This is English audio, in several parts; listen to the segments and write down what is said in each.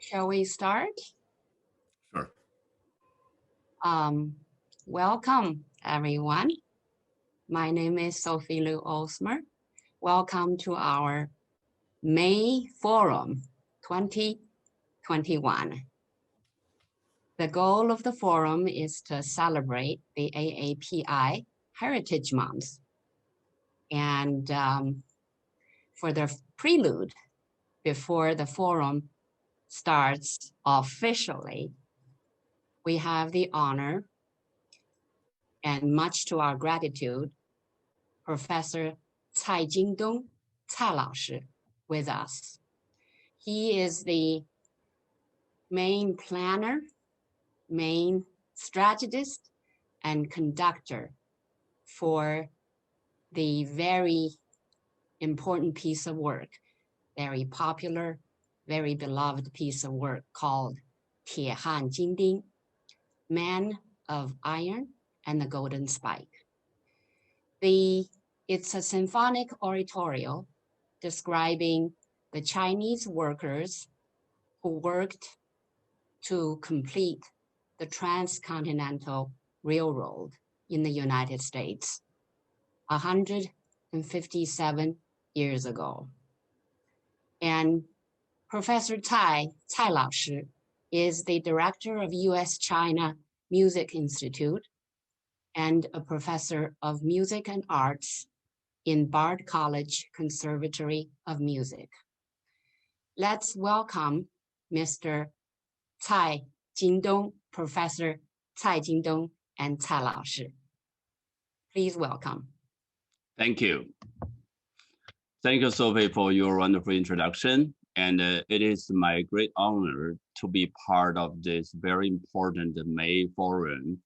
Shall we start? Sure. Welcome, everyone. My name is Sophie Liu Osmer. Welcome to our MayForum 2021. The goal of the forum is to celebrate the AAPI Heritage Month. And for the prelude, before the forum starts officially, we have the honor, and much to our gratitude, Professor Cai Jingdong, Cai 老师, with us. He is the main planner, main strategist, and conductor for the very important piece of work, very popular, very beloved piece of work called 铁汉金钉, Man of Iron and the Golden Spike. It's a symphonic oratorio describing the Chinese workers who worked to complete the transcontinental railroad in the United States 157 years ago. And Professor Cai 老师 is the director of US-China Music Institute and a professor of music and arts in Bard College Conservatory of Music. Let's welcome Mr. Cai Jingdong, Professor Cai Jingdong and Cai 老师. Please welcome. Thank you. Thank you, Sophie, for your wonderful introduction. And it is my great honor to be part of this very important MayForum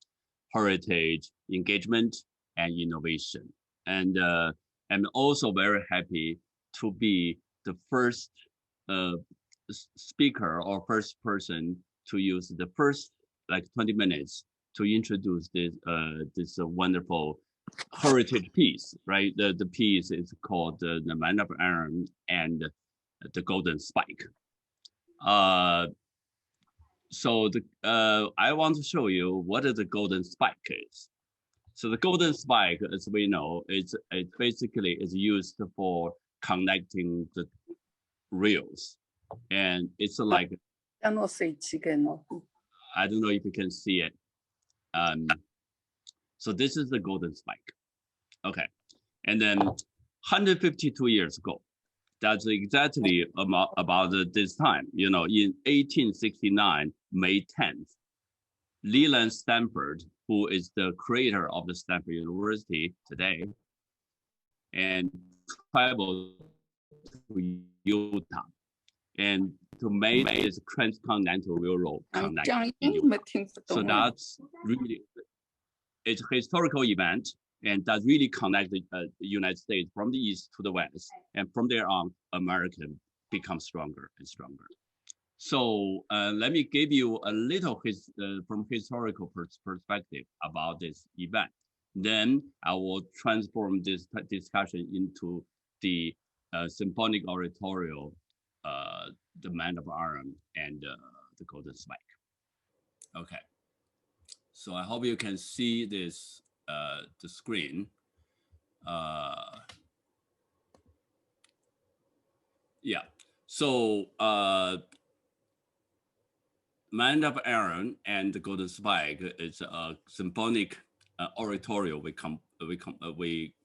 Heritage Engagement and Innovation. And I'm also very happy to be the first speaker or first person to use the first 20 minutes to introduce this wonderful heritage piece, right? The piece is called the Man of Iron and the Golden Spike. So I want to show you what the Golden Spike is. So the Golden Spike, as we know, it basically is used for connecting the rails, and it's like I don't know if you can see it. So this is the Golden Spike. Okay, and then 152 years ago, that's exactly about this time, in 1869, May 10th, Leland Stanford, who is the creator of the Stanford University today, and traveled to Utah and to make this transcontinental railroad connection in Utah. So that's really, it's a historical event, and that really connected the United States from the east to the west. And from there on, America becomes stronger and stronger. So let me give you a little from historical perspective about this event. Then I will transform this discussion into the symphonic oratorio, the Man of Iron and the Golden Spike. Okay. So I hope you can see this, the screen. Yeah, so Man of Iron and the Golden Spike is a symphonic oratorio we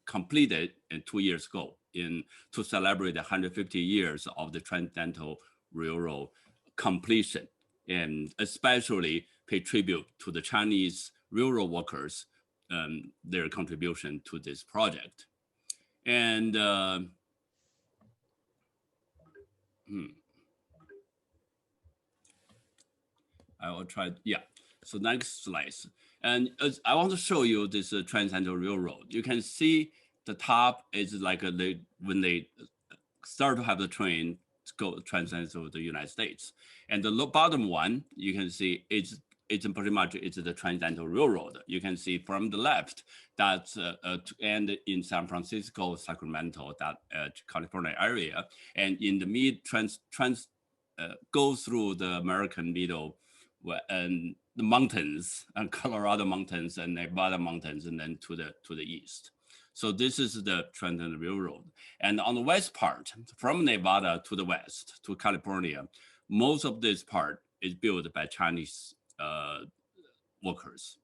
completed 2 years ago to celebrate the 150 years of the Transcontinental Railroad completion, and especially pay tribute to the Chinese railroad workers, their contribution to this project. And I will try, yeah. So next slide. And I want to show you this Transcontinental Railroad. You can see the top is like when they start to have the train to go transcontinental to the United States. And the bottom one, you can see it's pretty much the Transcontinental Railroad. You can see from the left that's to end in San Francisco, Sacramento, that California area, and in the go through the American middle and the mountains and Colorado mountains and Nevada mountains, and then to the east. So this is the Trans-Continental Railroad. And on the west part, from Nevada to the west to California, most of this part is built by Chinese workers.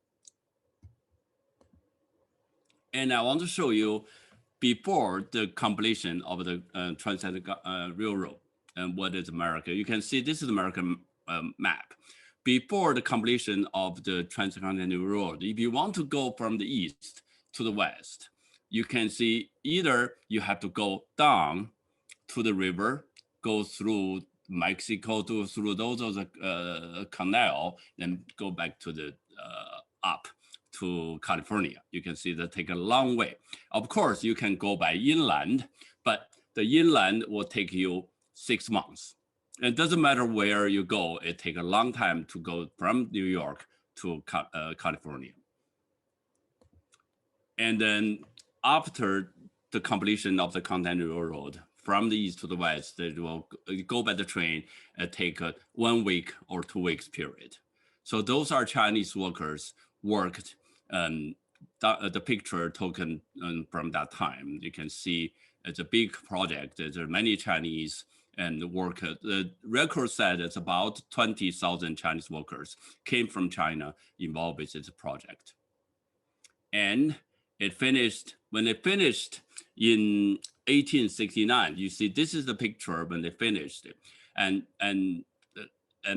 And I want to show you before the completion of the Trans-Continental Railroad and what is America. You can see this is American map. Before the completion of the Transcontinental Railroad, if you want to go from the east to the west, you can see either you have to go down to the river, go through Mexico, through those of the canal, then go back to the up to California. You can see that take a long way. Of course, you can go by inland, but the inland will take you 6 months. It doesn't matter where you go, it takes a long time to go from New York to California. And then after the completion of the Continental Railroad, from the east to the west, it will go by the train and take a 1 week or 2 weeks period. So those are Chinese workers worked the picture taken from that time. You can see it's a big project. There are many Chinese and workers. The record said it's about 20,000 Chinese workers came from China involved with this project. And it finished, when it finished in 1869, you see, this is the picture when they finished it. And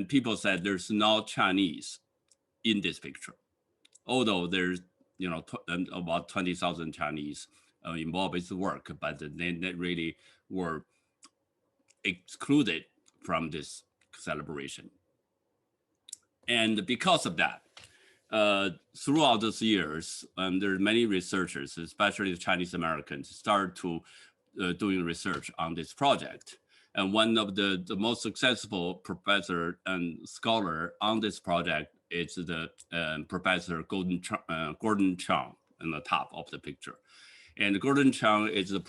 people said there's no Chinese in this picture. Although there's, about 20,000 Chinese involved with the work, but they really were excluded from this celebration. And because of that, throughout those years, there are many researchers, especially the Chinese Americans, started to doing research on this project. And one of the most successful professor and scholar on this project is the Professor Gordon Chang in the top of the picture. And Gordon Chang is a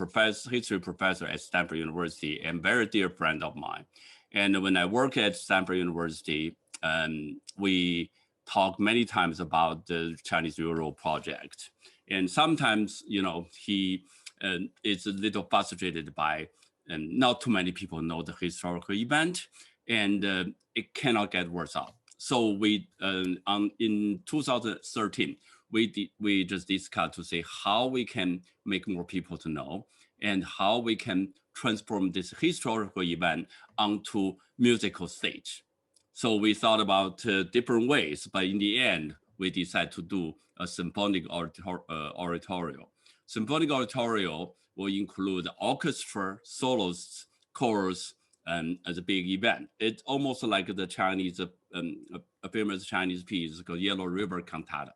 history professor at Stanford University and very dear friend of mine. And when I work at Stanford University, we talk many times about the Chinese Railroad project. And sometimes, he is a little frustrated by not too many people know the historical event, and it cannot get worse out. So we, in 2013, we just discussed to say how we can make more people to know and how we can transform this historical event onto musical stage. So we thought about different ways, but in the end, we decided to do a symphonic oratorio. Symphonic oratorio will include orchestra, soloists, chorus, as a big event. It's almost like the Chinese, a famous Chinese piece called Yellow River Cantata,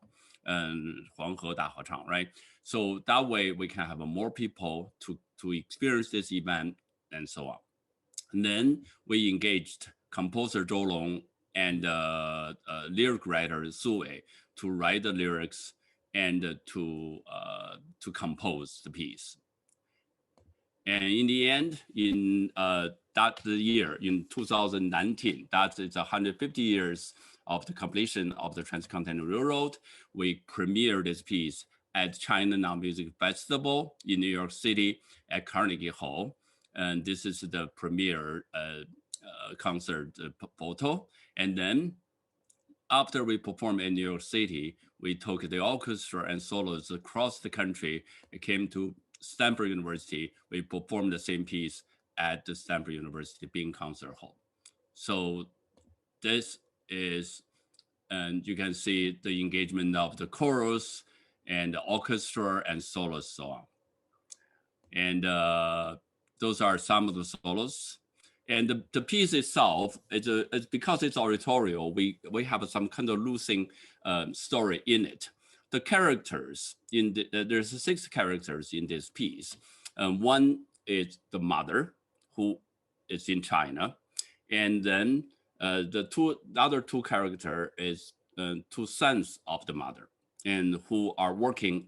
黄河大合唱, right? So that way we can have more people to experience this event and so on. And then we engaged composer Zhou Long and lyric writer Su Wei to write the lyrics and to compose the piece. And in the end, in that year, in 2019, that is 150 years of the completion of the Transcontinental Railroad, we premiered this piece at China Now Music Festival in New York City at Carnegie Hall. And this is the premiere concert photo. And then after we performed in New York City, we took the orchestra and soloists across the country. It came to Stanford University. We performed the same piece at the Stanford University Bean Concert Hall. So this is, and you can see the engagement of the chorus and the orchestra and soloists, so on. And those are some of the solos. And the piece itself, it's because it's oratorio, we have some kind of losing story in it. The characters, there's 6 characters in this piece. One is the mother, who is in China. And then the other 2 characters is 2 sons of the mother, and who were working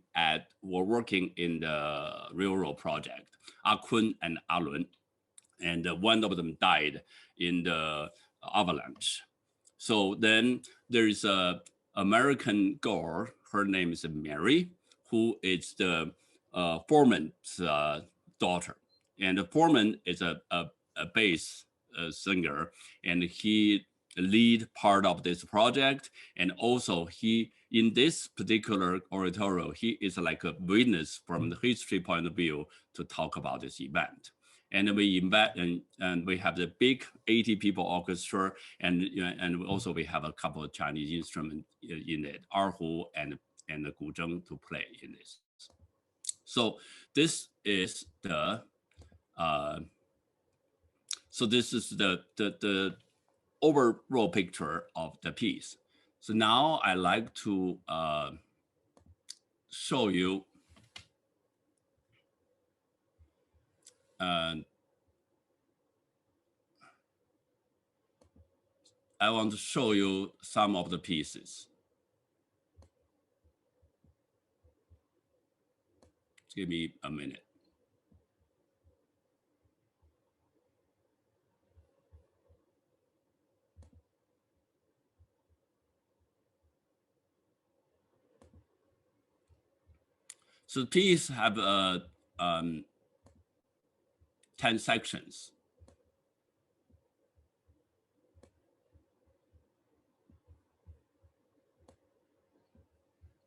in the railroad project, Ah Kun and Ah Lun. And one of them died in the avalanche. So then there is a American girl. Her name is Mary, who is the foreman's daughter. And the foreman is a bass singer, and he lead part of this project. And also he, in this particular oratorio, he is like a witness from the history point of view to talk about this event. And we invite, and we have the big 80 people orchestra, and also we have a couple of Chinese instruments in it, erhu and the guzheng to play in this. So this is the the overall picture of the piece. So now I like to show you I want to show you some of the pieces. Give me a minute. So the piece have 10 sections.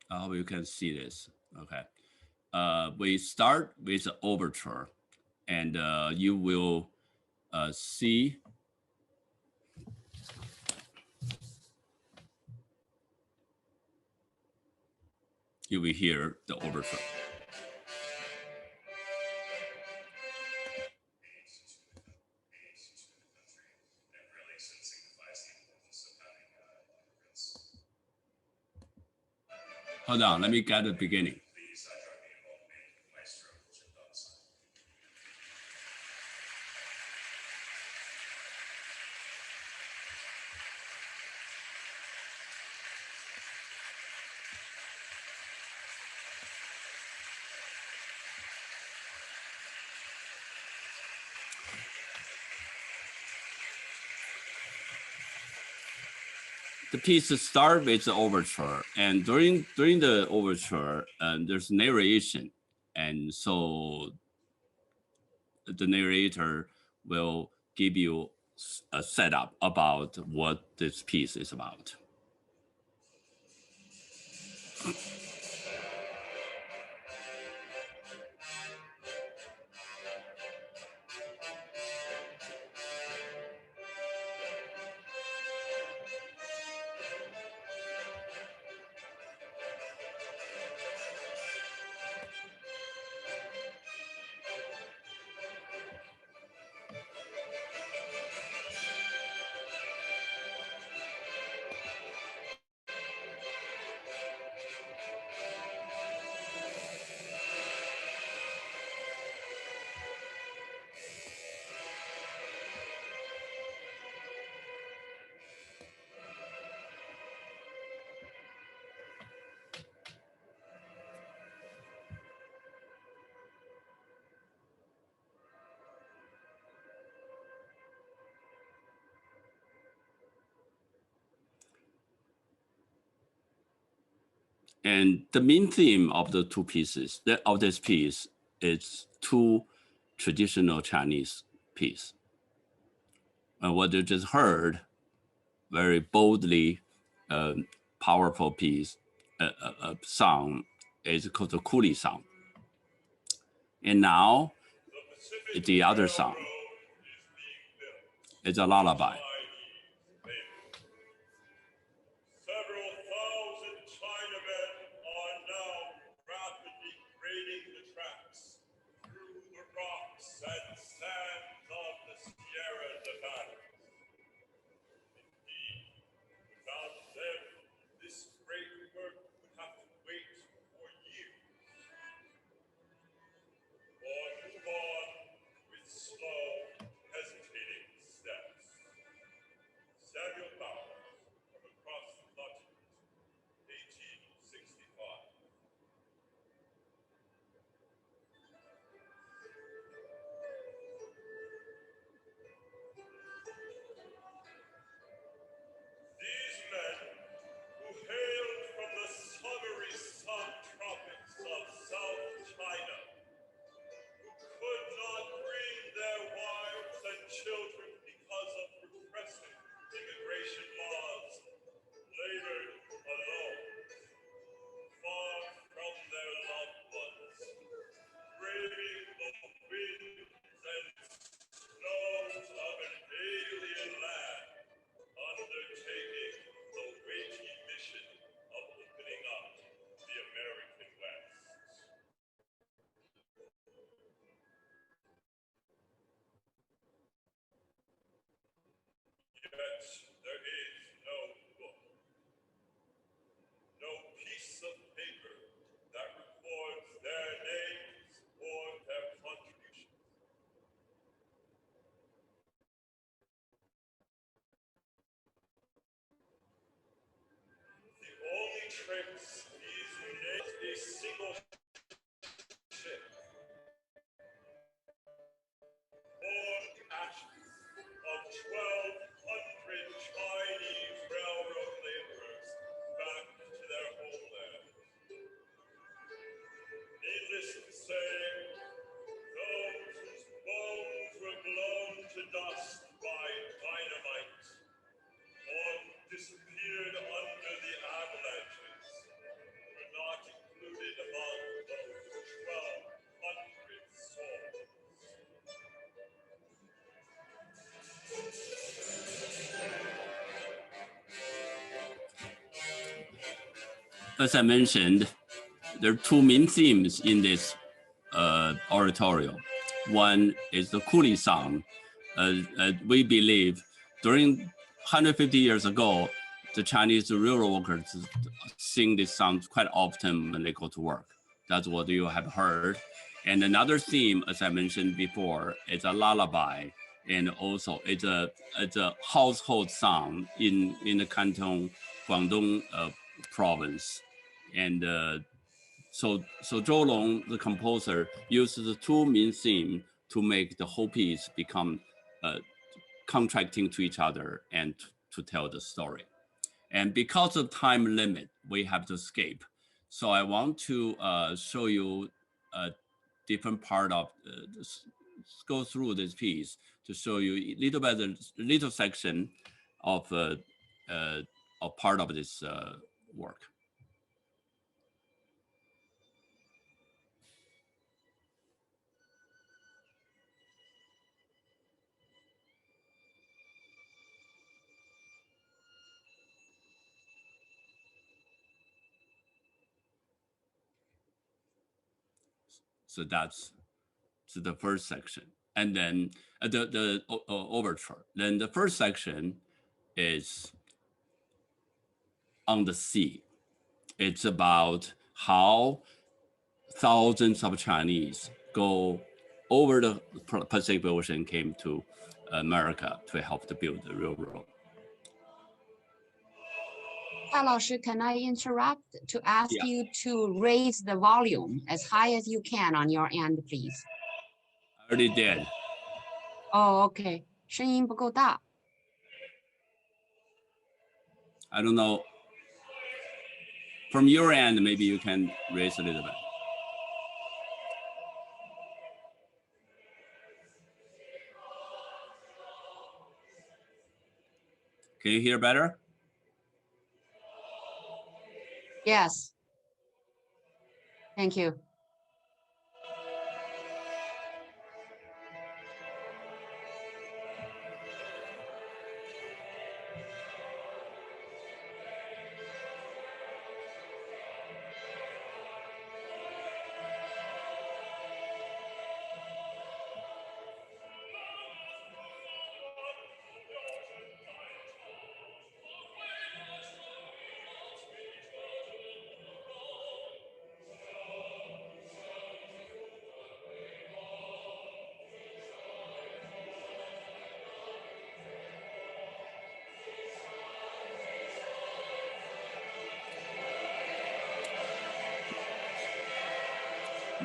I hope you can see this. Okay. We start with the overture, and you will see you will hear the overture. Hold on, let me get the beginning. The piece starts with the overture, and during the overture, there's narration, and so the narrator will give you a setup about what this piece is about. And the main theme of the two pieces, of this piece, is two traditional Chinese pieces. And what you just heard, very boldly powerful piece, song, is called the Coolie song. And now, the other song is a lullaby. Several thousand Chinamen are now rapidly grading the tracks through the rocks and sands of the Sierra Nevada. Indeed, without them, this great work would have to wait for years. Walk on with slow, hesitating steps. matrix is a single ship. Born ashes of 1,200 Chinese railroad laborers back to their homeland. Needless to say, those whose bones were blown to dust by dynamite or disappeared under the avalanches were not included among those 1,200 souls. As I mentioned, there are two main themes in this oratorio. One is the cooling sound. We believe during 150 years ago, the Chinese railroad workers sing this song quite often when they go to work. That's what you have heard. And another theme, as I mentioned before, is a lullaby, and also it's a household song in the Canton, Guangdong province. And so Zhou Long, the composer, uses the two main themes to make the whole piece become contracting to each other and to tell the story. And because of time limit, we have to escape. So I want to show you a different part of go through this piece to show you a little section of a part of this work. So that's the first section. And then the overture. Then the first section is on the sea. It's about how thousands of Chinese go over the Pacific Ocean, came to America to help to build the railroad. 蔡老师, can I interrupt to ask Yeah. you to raise the volume as high as you can on your end, please? I already did. Oh, okay. 声音不够大. I don't know. From your end, maybe you can raise a little bit. Can you hear better? Yes. Thank you.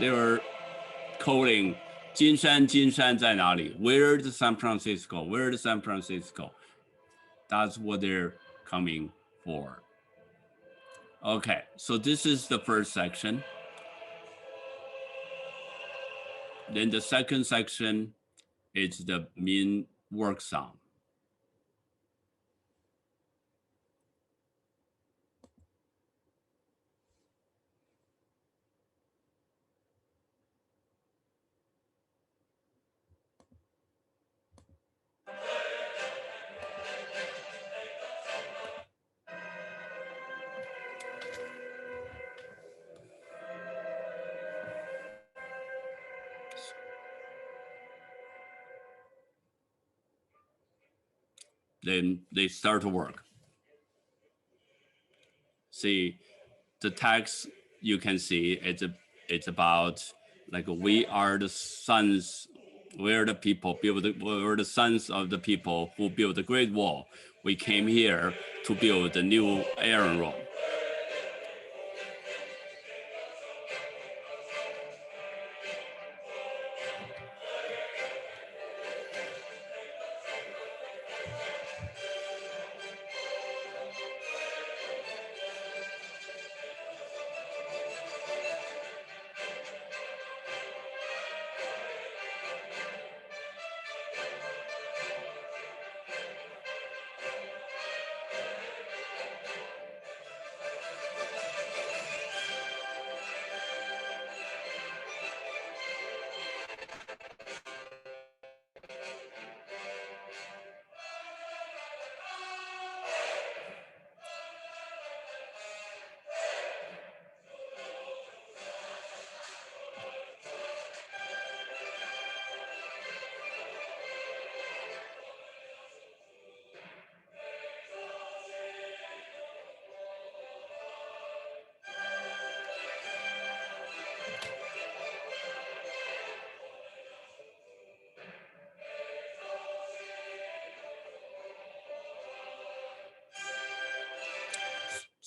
They were calling 金山金山在哪里? Where's San Francisco? Where's San Francisco? That's what they're coming for. Okay, so this is the first section. Then the second section is the main work song. Then they start to work. See, the text you can see it's about like we are the sons, we're the people we're the sons of the people who built the Great Wall. We came here to build the new Iron Road.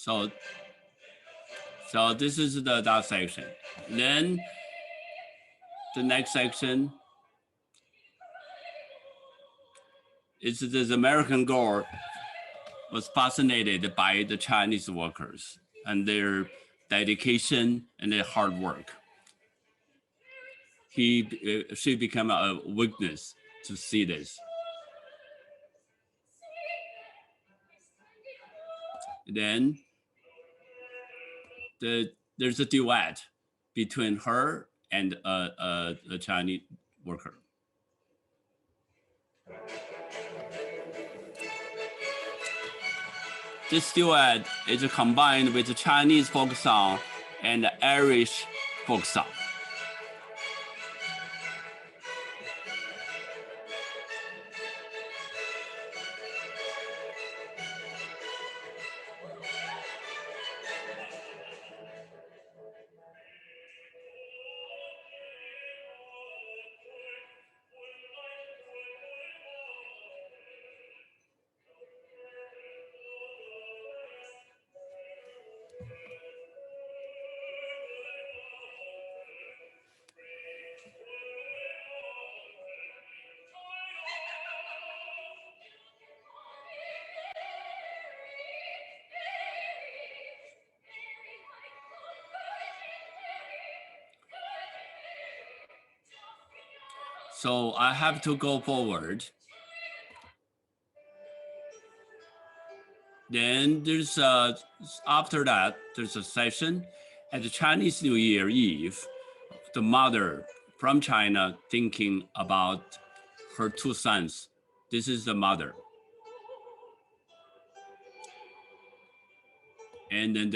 So this is that section. Then the next section is this American girl was fascinated by the Chinese workers and their dedication and their hard work. She became a witness to see this. Then there's a duet between her and a Chinese worker. This duet is combined with the Chinese folk song and the Irish folk song. So I have to go forward. Then there's after that, there's a session at the Chinese New Year Eve. The mother from China thinking about her two sons. This is the mother. And then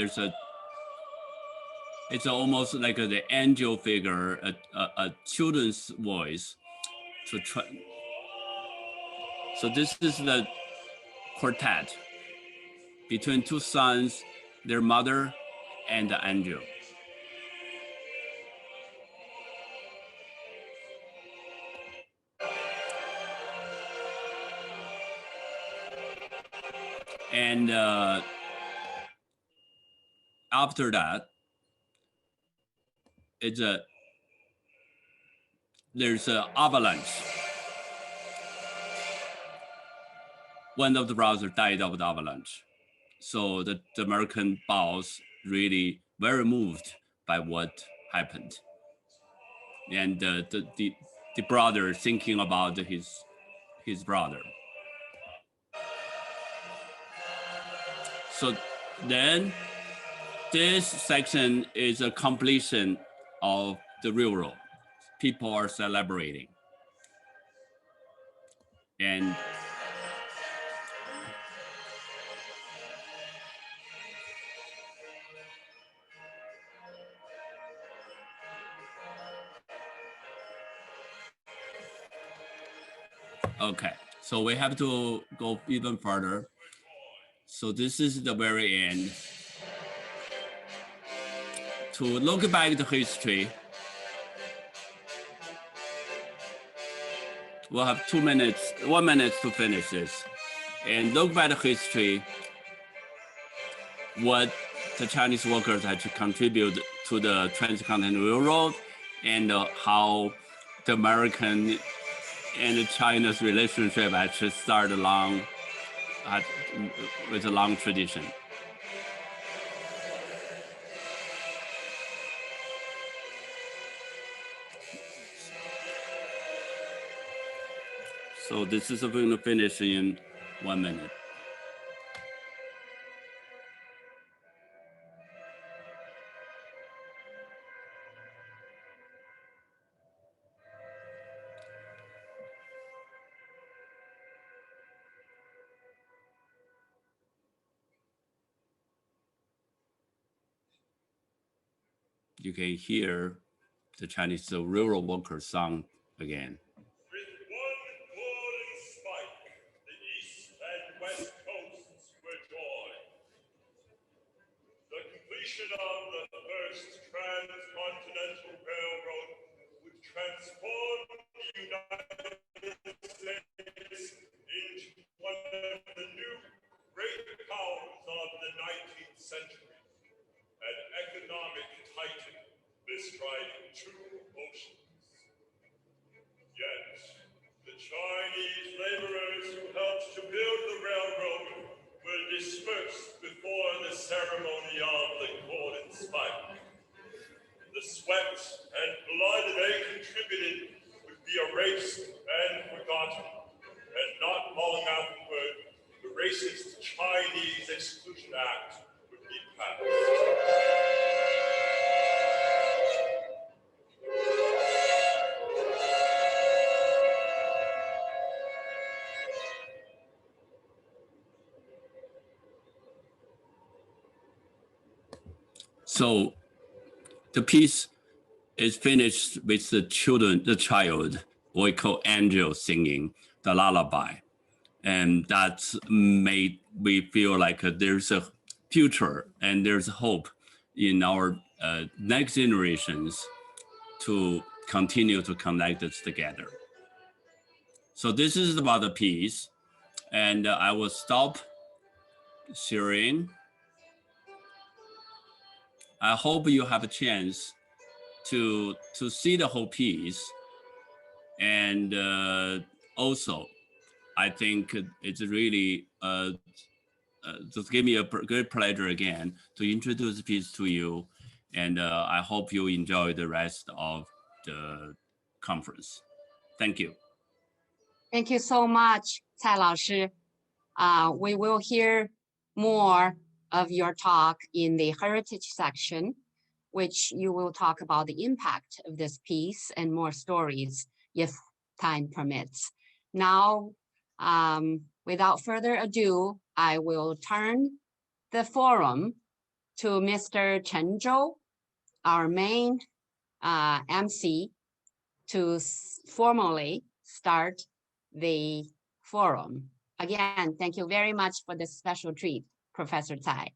it's almost like the angel figure, a children's voice to try. So this is the quartet between two sons, their mother, and the angel. And after that, there's an avalanche. One of the brothers died of the avalanche. So the American boss really very moved by what happened. And the brother thinking about his brother. So then this section is a completion of the railroad. People are celebrating. And okay, so we have to go even further. So this is the very end. To look back the history, we'll have 1 minute to finish this. And look back the history, what the Chinese workers had to contribute to the transcontinental railroad, and how the American and China's relationship actually started with a long tradition. So this is going to finish in 1 minute. You can hear the Chinese railroad workers song again. With one golden spike, the east and west coasts were joined. The completion of the first transcontinental railroad would transform the United States into one of the new great powers of the 19th century, an economic titan bestriding 2 oceans. Yet, the Chinese laborers who helped to build the railroad were dispersed before the ceremony of the golden spike. The sweat and blood they contributed would be erased and forgotten, and not long afterward, the racist Chinese Exclusion Act would be passed. So the piece is finished with the child, we call angel singing the lullaby. And that made me feel like there's a future and there's hope in our next generations to continue to connect us together. So this is about the piece, and I will stop sharing. I hope you have a chance to see the whole piece, and also I think it's really just give me a great pleasure again to introduce the piece to you, and I hope you enjoy the rest of the conference. Thank you. Thank you so much, 蔡老师. We will hear more of your talk in the heritage section, which you will talk about the impact of this piece and more stories if time permits. Now, without further ado, I will turn the forum to Mr. Chen Zhou, our main MC, to formally start the forum. Again, thank you very much for this special treat, Professor Tsai.